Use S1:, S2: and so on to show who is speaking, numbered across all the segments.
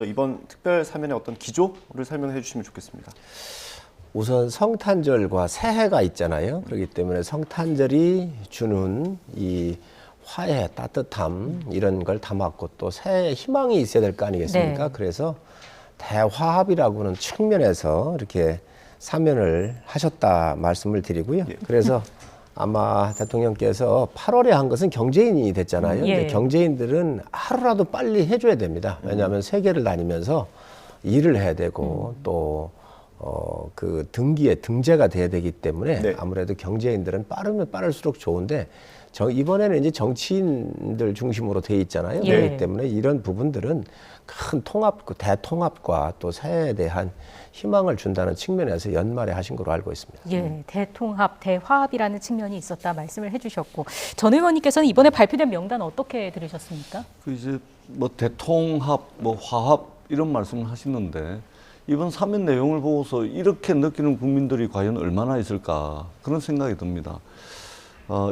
S1: 이번 특별 사면의 어떤 기조를 설명해 주시면 좋겠습니다.
S2: 우선 성탄절과 새해가 있잖아요. 그렇기 때문에 성탄절이 주는 이 화해, 따뜻함 이런 걸 담았고 또 새해 희망이 있어야 될 거 아니겠습니까?
S3: 네.
S2: 그래서 대화합이라고는 측면에서 이렇게 사면을 하셨다 말씀을 드리고요. 그래서 아마 대통령께서 8월에 한 것은 경제인이 됐잖아요.
S3: 예.
S2: 이제 경제인들은 하루라도 빨리 해줘야 됩니다. 왜냐하면 세계를 다니면서 일을 해야 되고 또 그 등기에 등재가 돼야 되기 때문에
S1: 네.
S2: 아무래도 경제인들은 빠르면 빠를수록 좋은데 이번에는 이제 정치인들 중심으로 돼 있잖아요.
S3: 예.
S2: 그렇기 때문에 이런 부분들은 큰 통합, 대통합과 또 새해에 대한 희망을 준다는 측면에서 연말에 하신 걸로 알고 있습니다.
S3: 예, 대통합, 대화합이라는 측면이 있었다 말씀을 해주셨고 전 의원님께서는 이번에 발표된 명단 어떻게 들으셨습니까?
S4: 그 이제 뭐 대통합, 뭐 화합 이런 말씀을 하시는데 이번 사면 내용을 보고서 이렇게 느끼는 국민들이 과연 얼마나 있을까 그런 생각이 듭니다.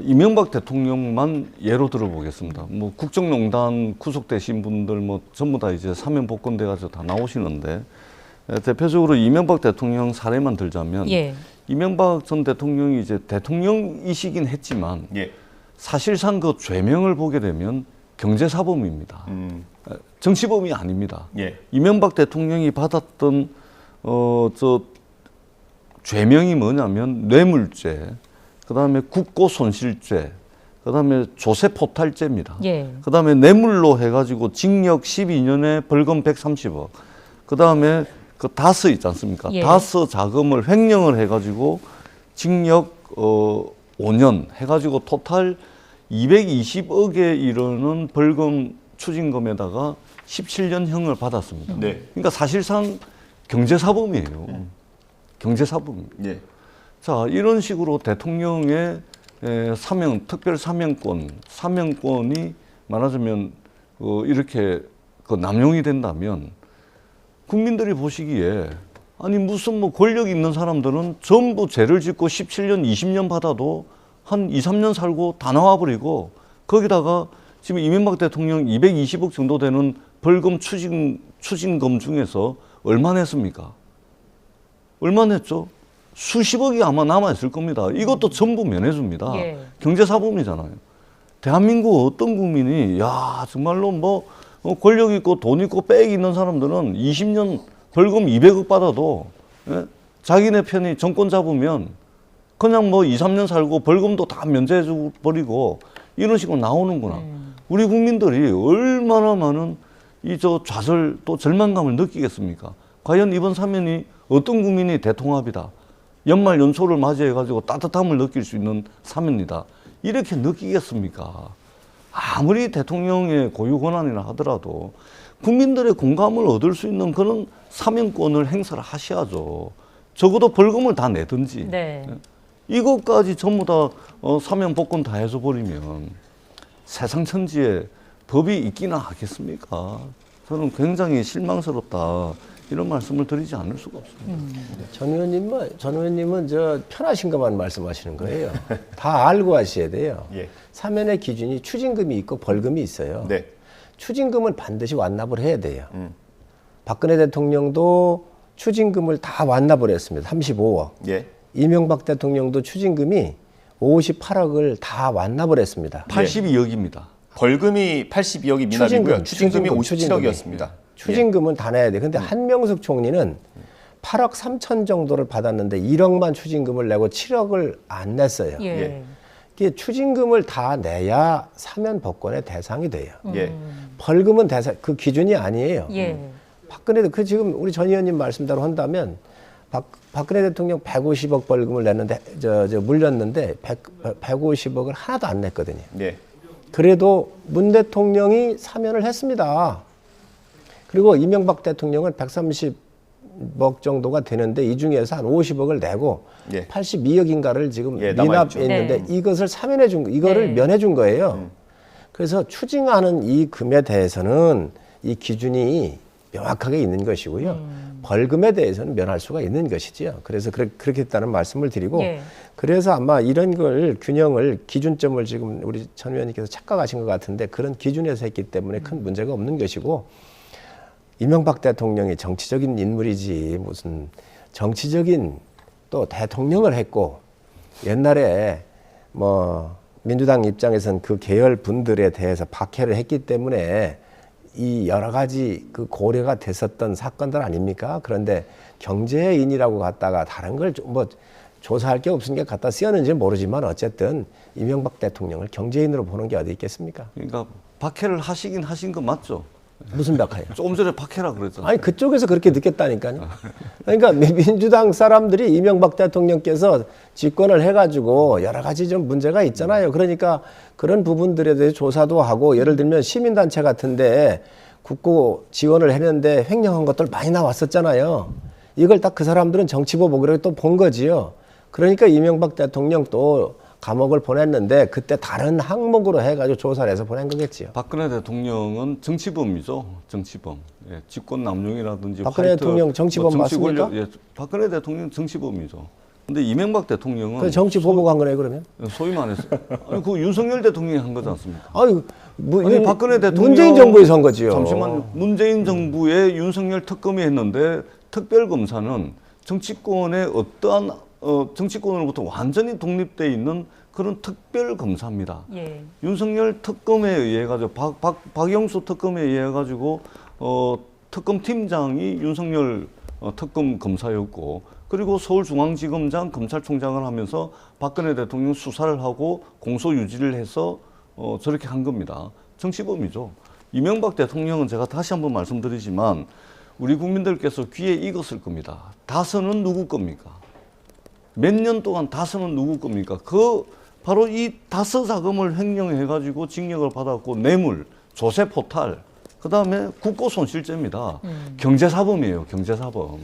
S4: 이명박 대통령만 예로 들어보겠습니다. 뭐 국정농단 구속되신 분들 뭐 전부 다 이제 사면 복권돼 가지고 다 나오시는데 대표적으로 이명박 대통령 사례만 들자면
S3: 예.
S4: 이명박 전 대통령이 이제 대통령이시긴 했지만
S1: 예.
S4: 사실상 그 죄명을 보게 되면 경제사범입니다. 정치범이 아닙니다.
S1: 예.
S4: 이명박 대통령이 받았던 죄명이 뭐냐면 뇌물죄, 그다음에 국고손실죄, 그다음에 조세포탈죄입니다.
S3: 예.
S4: 그다음에 뇌물로 해가지고 징역 12년에 벌금 130억. 그다음에 그 다스 있지 않습니까?
S3: 예.
S4: 다스 자금을 횡령을 해가지고 징역 5년 해가지고 토탈 220억에 이르는 벌금 추징금에다가 17년형을 받았습니다.
S1: 네.
S4: 그러니까 사실상 경제사범이에요. 경제사범입니다.
S1: 예.
S4: 자, 이런 식으로 대통령의 특별 사면권이 말하자면 이렇게 남용이 된다면 국민들이 보시기에 아니 무슨 뭐 권력 있는 사람들은 전부 죄를 짓고 17년, 20년 받아도 한 2, 3년 살고 다 나와버리고 거기다가 지금 이명박 대통령 220억 정도 되는 벌금 추징금 중에서 얼마 냈습니까? 얼마 냈죠? 수십억이 아마 남아있을 겁니다. 이것도 전부 면해줍니다.
S3: 예.
S4: 경제사범이잖아요. 대한민국 어떤 국민이 야 정말로 뭐 권력 있고 돈 있고 빽 있는 사람들은 20년 벌금 200억 받아도 자기네 편이 정권 잡으면 그냥 뭐 2, 3년 살고 벌금도 다 면제해 버리고 이런 식으로 나오는구나. 우리 국민들이 얼마나 많은 좌절 또 절망감을 느끼겠습니까? 과연 이번 사면이 어떤 국민이 대통합이다. 연말 연초를 맞이해가지고 따뜻함을 느낄 수 있는 사면이다. 이렇게 느끼겠습니까? 아무리 대통령의 고유 권한이라 하더라도 국민들의 공감을 얻을 수 있는 그런 사면권을 행사를 하셔야죠. 적어도 벌금을 다 내든지.
S3: 네.
S4: 이것까지 전부 다 사면 복권 다 해서 버리면 세상 천지에 법이 있기나 하겠습니까? 저는 굉장히 실망스럽다. 이런 말씀을 드리지 않을 수가 없습니다.
S2: 전 의원님은 편하신 것만 말씀하시는 거예요. 다 알고 하셔야 돼요.
S1: 예.
S2: 사면의 기준이 추징금이 있고 벌금이 있어요.
S1: 네.
S2: 추징금은 반드시 완납을 해야 돼요. 박근혜 대통령도 추징금을 다 완납을 했습니다. 35억.
S1: 예.
S2: 이명박 대통령도 추징금이 58억을 다 완납을 했습니다.
S4: 82억입니다.
S1: 벌금이 82억이 미납이고요. 추징금이 57억이었습니다.
S2: 추징금은 다 내야 돼. 근데 한명숙 총리는 8억 3천 정도를 받았는데 1억만 추징금을 내고 7억을 안 냈어요.
S3: 예.
S1: 예.
S2: 이게 추징금을 다 내야 사면 복권의 대상이 돼요.
S1: 예.
S2: 벌금은 그 기준이 아니에요.
S3: 예.
S2: 박근혜도 지금 우리 전 의원님 말씀대로 한다면 박근혜 대통령 150억 벌금을 냈는데 물렸는데 150억을 하나도 안 냈거든요.
S1: 예.
S2: 그래도 문 대통령이 사면을 했습니다. 그리고 이명박 대통령은 130억 정도가 되는데 이 중에서 한 50억을 내고
S1: 예.
S2: 82억인가를 지금
S1: 예,
S2: 미납했는데
S3: 네.
S2: 이것을 사면해 준 이거를
S3: 네.
S2: 면해 준 거예요. 그래서 추징하는 이 금에 대해서는 이 기준이 명확하게 있는 것이고요. 벌금에 대해서는 면할 수가 있는 것이지요. 그래서 그렇게 했다는 말씀을 드리고
S3: 예.
S2: 그래서 아마 이런 걸 균형을 기준점을 지금 우리 전 의원님께서 착각하신 것 같은데 그런 기준에서 했기 때문에 큰 문제가 없는 것이고 이명박 대통령이 정치적인 인물이지 무슨 정치적인 또 대통령을 했고 옛날에 뭐 민주당 입장에서는 그 계열 분들에 대해서 박해를 했기 때문에 이 여러 가지 그 고려가 됐었던 사건들 아닙니까? 그런데 경제인이라고 갖다가 다른 걸 뭐 조사할 게 없으니까 갖다 쓰였는지 모르지만 어쨌든 이명박 대통령을 경제인으로 보는 게 어디 있겠습니까?
S4: 그러니까 박해를 하시긴 하신 거 맞죠?
S2: 무슨 박해요?
S4: 조금 전에 박해라 그랬잖아요.
S2: 아니 그쪽에서 그렇게 느꼈다니까요. 그러니까 민주당 사람들이 이명박 대통령께서 집권을 해가지고 여러 가지 좀 문제가 있잖아요. 그러니까 그런 부분들에 대해 조사도 하고 예를 들면 시민단체 같은데 국고 지원을 했는데 횡령한 것들 많이 나왔었잖아요. 이걸 딱 그 사람들은 정치보복이라고 또 본 거지요. 그러니까 이명박 대통령 또 감옥을 보냈는데 그때 다른 항목으로 해가지고 조사를 해서 보낸 거겠지요.
S4: 박근혜 대통령은 정치범이죠. 정치범. 예, 직권 남용이라든지
S2: 박근혜 대통령 정치범 맞습니까?
S4: 예, 박근혜 대통령 정치범이죠. 근데 이명박 대통령은
S2: 그 정치 보복한 거네 그러면?
S4: 소위 말해서 아니 그 윤석열 대통령이 한 거지 않습니까?
S2: 아니,
S4: 아니 박근혜 대통령
S2: 문재인 정부에서 한 거지요.
S4: 잠시만요. 문재인 정부의 윤석열 특검이 했는데 특별검사는 정치권의 어떠한 정치권으로부터 완전히 독립돼 있는 그런 특별검사입니다.
S3: 예.
S4: 윤석열 특검에 의해 가지고 박영수 특검에 의해 가지고 특검 팀장이 윤석열 특검 검사였고 그리고 서울중앙지검장 검찰총장을 하면서 박근혜 대통령 수사를 하고 공소 유지를 해서 저렇게 한 겁니다. 정치범이죠. 이명박 대통령은 제가 다시 한번 말씀드리지만 우리 국민들께서 귀에 익었을 겁니다. 다스는 누구 겁니까? 몇 년 동안 다스는 누구 겁니까? 그 바로 이 다스 자금을 횡령해가지고 징역을 받았고 뇌물, 조세 포탈, 그 다음에 국고 손실죄입니다. 경제사범이에요, 경제사범.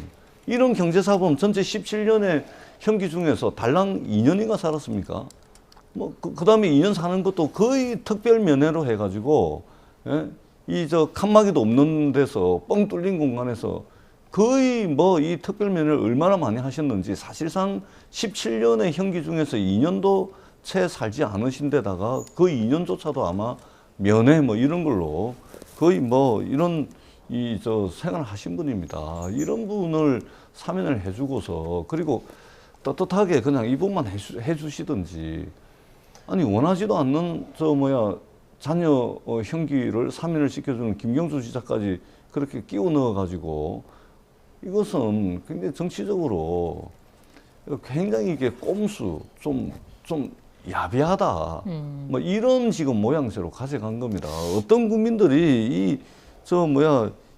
S4: 이런 경제사범 전체 17년의 형기 중에서 달랑 2년인가 살았습니까? 뭐 그 다음에 2년 사는 것도 거의 특별 면회로 해가지고 예? 이 저 칸막이도 없는 데서 뻥 뚫린 공간에서 거의 뭐 이 특별 면회를 얼마나 많이 하셨는지 사실상 17년의 형기 중에서 2년도 채 살지 않으신 데다가 그 2년조차도 아마 면회 뭐 이런 걸로 거의 뭐 이런 이 저 생활을 하신 분입니다. 이런 분을 사면을 해주고서 그리고 떳떳하게 그냥 이분만 해주시든지 아니 원하지도 않는 저 뭐야 자녀 형기를 사면을 시켜주는 김경수 지사까지 그렇게 끼워 넣어가지고 이것은 굉장히 정치적으로 굉장히 이게 꼼수 좀 야비하다. 뭐 이런 지금 모양새로 가져간 겁니다. 어떤 국민들이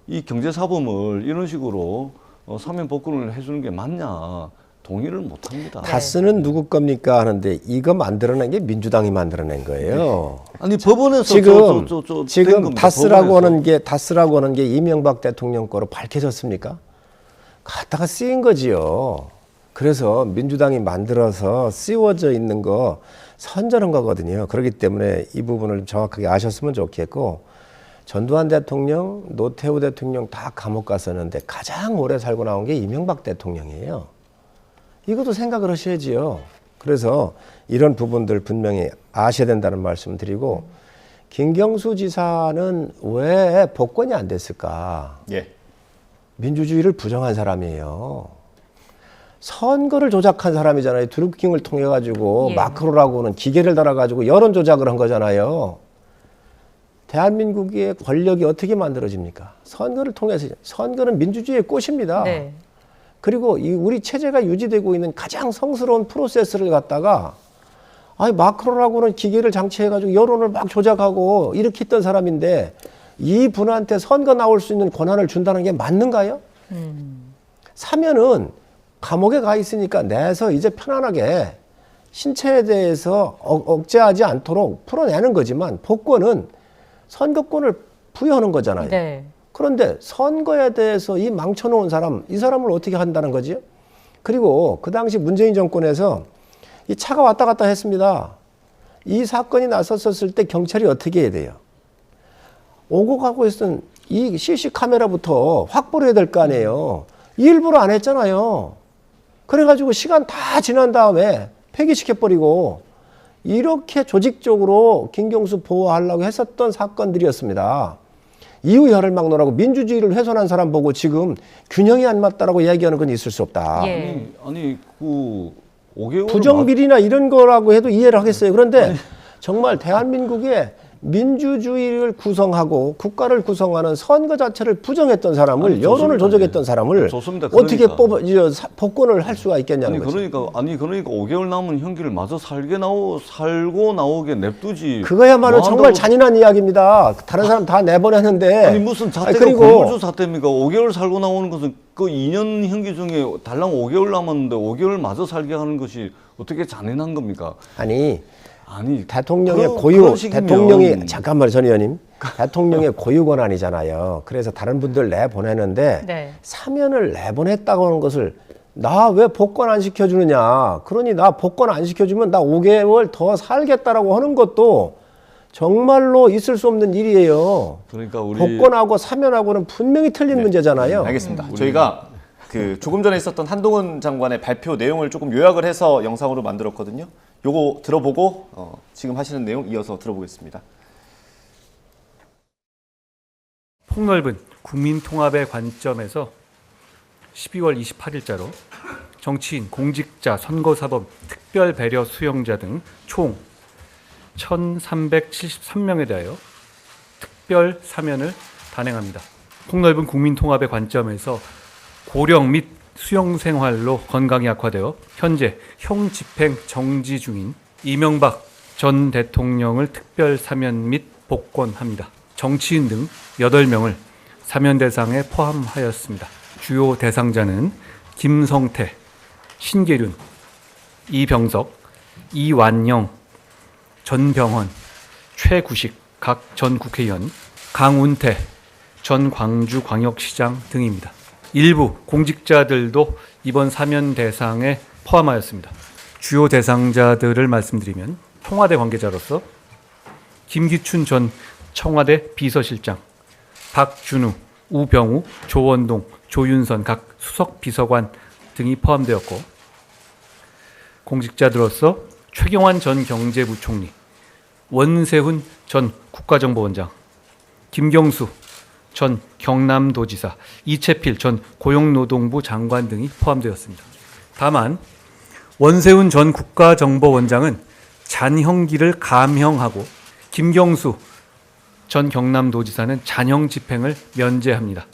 S4: 이 경제사범을 이런 식으로 사면 복권을 해주는 게 맞냐 동의를 못 합니다.
S2: 다스는 누구 겁니까 하는데 이거 만들어낸 게 민주당이 만들어낸 거예요.
S4: 아니 법원에서
S2: 지금 다스라고 하는 게 이명박 대통령 거로 밝혀졌습니까? 갖다가 쓰인 거지요. 그래서 민주당이 만들어서 씌워져 있는 거 선전한 거거든요. 그렇기 때문에 이 부분을 정확하게 아셨으면 좋겠고 전두환 대통령, 노태우 대통령 다 감옥 갔었는데 가장 오래 살고 나온 게 이명박 대통령이에요. 이것도 생각을 하셔야지요. 그래서 이런 부분들 분명히 아셔야 된다는 말씀 드리고 김경수 지사는 왜 복권이 안 됐을까?
S1: 예.
S2: 민주주의를 부정한 사람이에요. 선거를 조작한 사람이잖아요. 드루킹을 통해 가지고
S3: 예.
S2: 마크로라고 하는 기계를 달아 가지고 여론 조작을 한 거잖아요. 대한민국의 권력이 어떻게 만들어집니까? 선거를 통해서. 선거는 민주주의의 꽃입니다.
S3: 네.
S2: 그리고 이 우리 체제가 유지되고 있는 가장 성스러운 프로세스를 갖다가 마크로라고는 기계를 장치해가지고 여론을 막 조작하고 이렇게 했던 사람인데 이 분한테 선거 나올 수 있는 권한을 준다는 게 맞는가요? 사면은 감옥에 가 있으니까 내서 이제 편안하게 신체에 대해서 억제하지 않도록 풀어내는 거지만 복권은 선거권을 부여하는 거잖아요.
S3: 네.
S2: 그런데 선거에 대해서 이 망쳐놓은 사람, 이 사람을 어떻게 한다는 거지? 그리고 그 당시 문재인 정권에서 이 차가 왔다 갔다 했습니다. 이 사건이 났었을 때 경찰이 어떻게 해야 돼요? 오고 가고 있던 이 CC 카메라부터 확보를 해야 될 거 아니에요. 일부러 안 했잖아요. 그래가지고 시간 다 지난 다음에 폐기시켜버리고 이렇게 조직적으로 김경수 보호하려고 했었던 사건들이었습니다. 이유열을 막론하고 민주주의를 훼손한 사람 보고 지금 균형이 안 맞다라고 이야기하는 건 있을 수 없다.
S3: 예.
S4: 아니 그 5개월
S2: 부정비리나 이런 거라고 해도 이해를 하겠어요. 그런데 정말 대한민국의 민주주의를 구성하고 국가를 구성하는 선거 자체를 부정했던 사람을
S4: 아니,
S2: 여론을
S4: 좋습니다.
S2: 조작했던 사람을
S4: 좋습니다.
S2: 어떻게
S4: 그러니까.
S2: 복권을 할 수가 있겠냐는 거죠.
S4: 그러니까 5개월 남은 형기를 마저 살고 나오게 냅두지.
S2: 그거야말로
S4: 뭐
S2: 정말
S4: 한다고-
S2: 잔인한 이야기입니다. 다른 사람 다 내보냈는데.
S4: 아니 무슨 자태가
S2: 그리고
S4: 고물주 사태입니까? 5개월 살고 나오는 것은 그 2년 형기 중에 달랑 5개월 남았는데 5개월 마저 살게 하는 것이 어떻게 잔인한 겁니까?
S2: 아니 대통령의
S4: 그런
S2: 고유
S4: 식이면-
S2: 대통령이 잠깐만요, 전 의원님. 대통령의 고유 권한이잖아요. 그래서 다른 분들 내보내는데
S3: 네.
S2: 사면을 내보냈다고 하는 것을 나 왜 복권 안 시켜주느냐. 그러니 나 복권 안 시켜주면 나 5개월 더 살겠다라고 하는 것도 정말로 있을 수 없는 일이에요.
S4: 그러니까 우리
S2: 복권하고 사면하고는 분명히 틀린 문제잖아요.
S1: 알겠습니다. 저희가 그 조금 전에 있었던 한동훈 장관의 발표 내용을 조금 요약을 해서 영상으로 만들었거든요. 요거 들어보고 지금 하시는 내용 이어서 들어보겠습니다.
S5: 폭넓은 국민 통합의 관점에서 12월 28일자로 정치인, 공직자, 선거사법, 특별배려 수용자 등 총 1,373명에 대하여 특별 사면을 단행합니다. 폭넓은 국민 통합의 관점에서 고령 및 수용 생활로 건강이 악화되어 현재 형 집행 정지 중인 이명박 전 대통령을 특별 사면 및 복권합니다. 정치인 등 8명을 사면 대상에 포함하였습니다. 주요 대상자는 김성태, 신계륜, 이병석, 이완영, 전병헌, 최구식 각 전 국회의원, 강운태 전 광주광역시장 등입니다. 일부 공직자들도 이번 사면 대상에 포함하였습니다. 주요 대상자들을 말씀드리면 청와대 관계자로서 김기춘 전 청와대 비서실장, 박준우, 우병우, 조원동, 조윤선 각 수석 비서관 등이 포함되었고, 공직자들로서 최경환 전 경제부총리, 원세훈 전 국가정보원장, 김경수 전 경남도지사, 이채필 전 고용노동부 장관 등이 포함되었습니다. 다만 원세훈 전 국가정보원장은 잔형기를 감형하고 김경수 전 경남도지사는 잔형 집행을 면제합니다.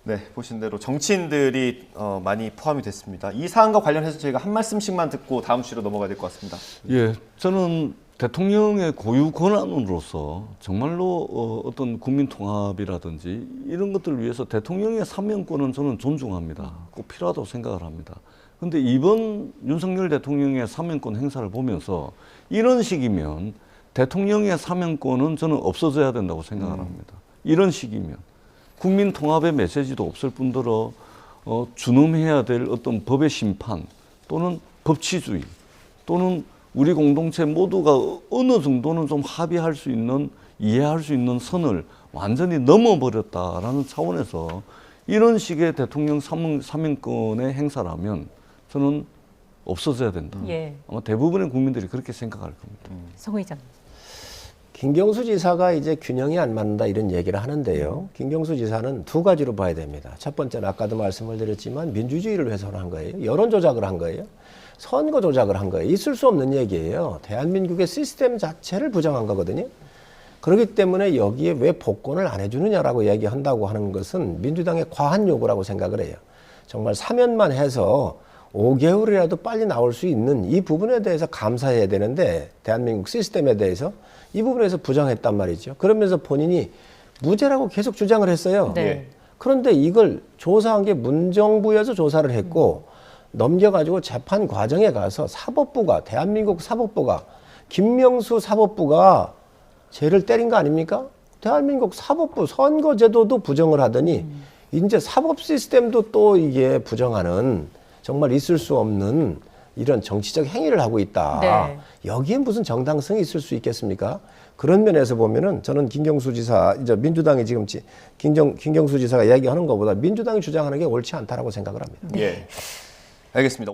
S1: 네, 보신 대로 정치인들이 많이 포함이 됐습니다. 이 사안과 관련해서 저희가 한 말씀씩만 듣고 다음 주로 넘어가야 될 것 같습니다.
S4: 예, 저는 대통령의 고유 권한으로서 정말로 어떤 국민 통합이라든지 이런 것들을 위해서 대통령의 사면권은 저는 존중합니다. 꼭 필요하다고 생각을 합니다. 그런데 이번 윤석열 대통령의 사면권 행사를 보면서 이런 식이면 대통령의 사면권은 저는 없어져야 된다고 생각을 합니다. 이런 식이면 국민 통합의 메시지도 없을 뿐더러 준엄해야 될 어떤 법의 심판 또는 법치주의 또는 우리 공동체 모두가 어느 정도는 좀 합의할 수 있는, 이해할 수 있는 선을 완전히 넘어버렸다라는 차원에서 이런 식의 대통령 사면권의 행사라면 저는 없어져야 된다.
S3: 예.
S4: 아마 대부분의 국민들이 그렇게 생각할 겁니다.
S3: 성 의장.
S2: 김경수 지사가 이제 균형이 안 맞는다 이런 얘기를 하는데요. 김경수 지사는 두 가지로 봐야 됩니다. 첫 번째는 아까도 말씀을 드렸지만 민주주의를 훼손한 거예요. 여론 조작을 한 거예요. 선거 조작을 한 거예요. 있을 수 없는 얘기예요. 대한민국의 시스템 자체를 부정한 거거든요. 그렇기 때문에 여기에 왜 복권을 안 해주느냐라고 얘기한다고 하는 것은 민주당의 과한 요구라고 생각을 해요. 정말 사면만 해서 5개월이라도 빨리 나올 수 있는 이 부분에 대해서 감사해야 되는데 대한민국 시스템에 대해서 이 부분에서 부정했단 말이죠. 그러면서 본인이 무죄라고 계속 주장을 했어요.
S3: 네.
S2: 그런데 이걸 조사한 게 문정부에서 조사를 했고 넘겨가지고 재판 과정에 가서 사법부가 대한민국 사법부가 김명수 사법부가 죄를 때린 거 아닙니까? 대한민국 사법부 선거제도도 부정을 하더니 이제 사법 시스템도 또 이게 부정하는 정말 있을 수 없는 이런 정치적 행위를 하고 있다.
S3: 네.
S2: 여기에 무슨 정당성이 있을 수 있겠습니까? 그런 면에서 보면은 저는 김경수 지사, 이제 민주당이 지금 김경수 지사가 이야기하는 것보다 민주당이 주장하는 게 옳지 않다라고 생각을 합니다.
S1: 예, 알겠습니다.